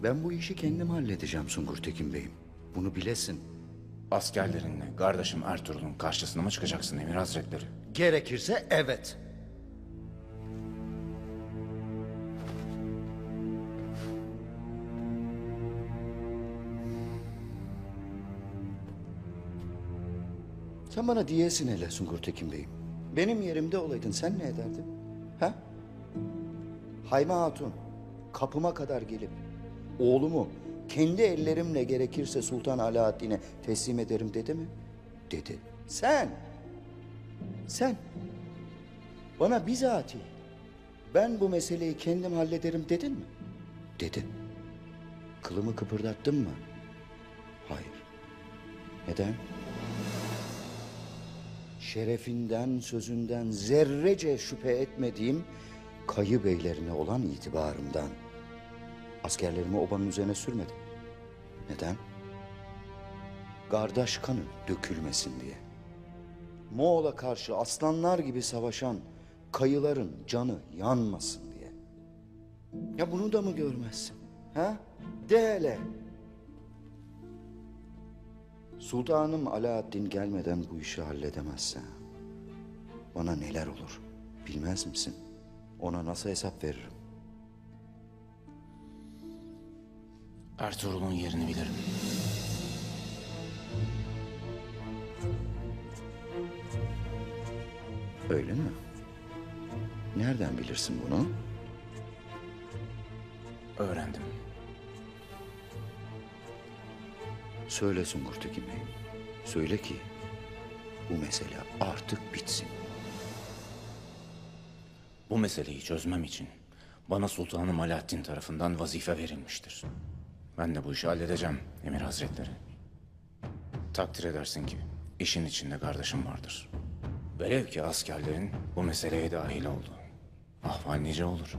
Ben bu işi kendim halledeceğim Sungur Tekin Bey'im. Bunu bilesin. Askerlerinle kardeşim Ertuğrul'un karşısına mı çıkacaksın Emir Hazretleri? Gerekirse evet. Sen bana diyesin hele Sungur Tekin Bey'im. Benim yerimde olaydın sen ne ederdin? Ha? Hayme Hatun kapıma kadar gelip oğlumu kendi ellerimle gerekirse Sultan Alaaddin'e teslim ederim dedi mi? Dedi. Sen bana bizatihi ben bu meseleyi kendim hallederim dedin mi? Dedin. Kılımı kıpırdattın mı? Hayır. Neden? Şerefinden, sözünden zerrece şüphe etmediğim Kayı beylerine olan itibarımdan askerlerimi obanın üzerine sürmedim. Neden? Kardeş kanı dökülmesin diye. Moğol'a karşı aslanlar gibi savaşan Kayıların canı yanmasın diye. Ya bunu da mı görmezsin? Ha? De hele. Sultanım Alaaddin gelmeden bu işi halledemezse bana neler olur bilmez misin? Ona nasıl hesap veririm? Ertuğrul'un yerini bilirim. Öyle mi? Nereden bilirsin bunu? Öğrendim. Söyle Sungur Tekin Bey. Söyle ki bu mesele artık bitsin. Bu meseleyi çözmem için bana Sultanım Alaaddin tarafından vazife verilmiştir. Ben de bu işi halledeceğim Emir Hazretleri. Takdir edersin ki işin içinde kardeşim vardır. Velev ki askerlerin bu meseleye dahil oldu. Ahval nice olur.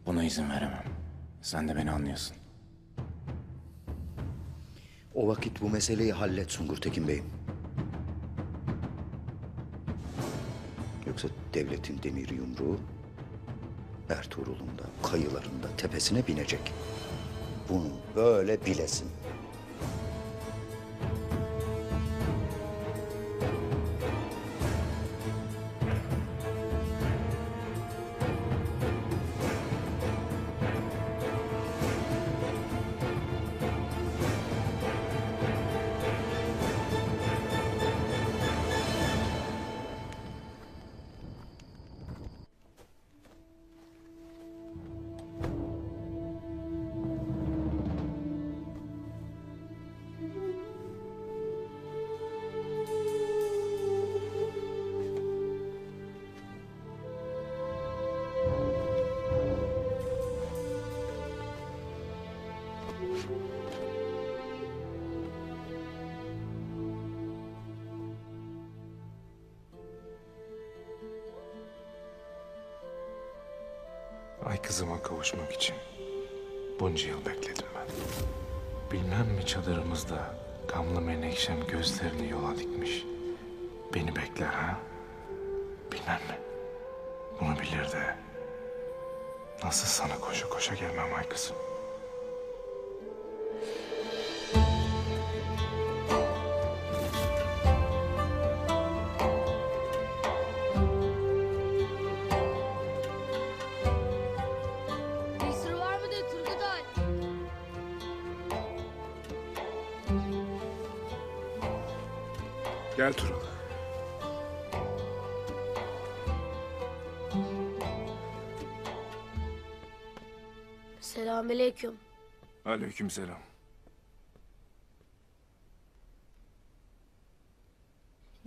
Buna izin veremem. Sen de beni anlıyorsun. O vakit bu meseleyi hallet Sungur Tekin Bey'im. Yoksa devletin demir yumruğu Ertuğrul'un da Kayıların da tepesine binecek. Bunu böyle bilesin. Ay kızıma kavuşmak için bunca yıl bekledim ben. Bilmem mi çadırımızda gamlı menekşem gözlerini yola dikmiş. Beni bekler ha? Bilmem mi? Bunu bilir de nasıl sana koşa koşa gelmem ay kızım. Bir sır var mı de Turgutay? Gel Tural. Selamünaleyküm. Aleykümselam.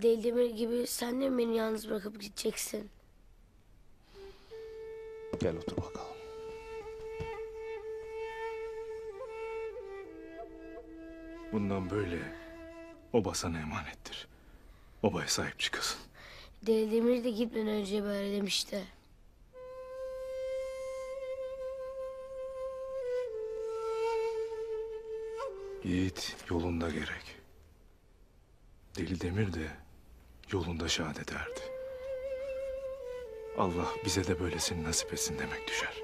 Deldemir gibi sen de mi beni yalnız bırakıp gideceksin? Gel otur bakalım. Bundan böyle oba sana emanettir. Obaya sahip çıkasın. Deldemir de gitmeden önce böyle demişti. Yiğit yolunda gerek. Deli Demir de yolunda şehadet erdi. Allah bize de böylesini nasip etsin demek düşer.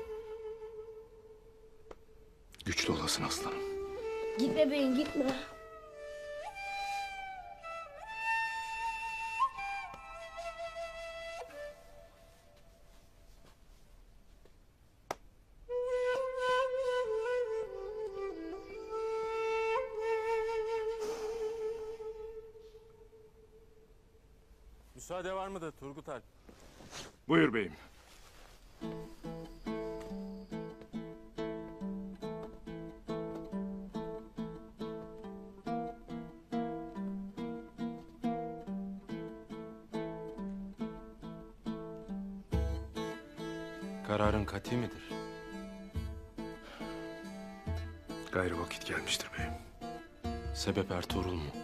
Güçlü olasın aslanım. Gitme beyim gitme. Müsaade var mıdır Turgut Alp? Buyur beyim. Kararın kati midir? Gayrı vakit gelmiştir beyim. Sebep Ertuğrul mu?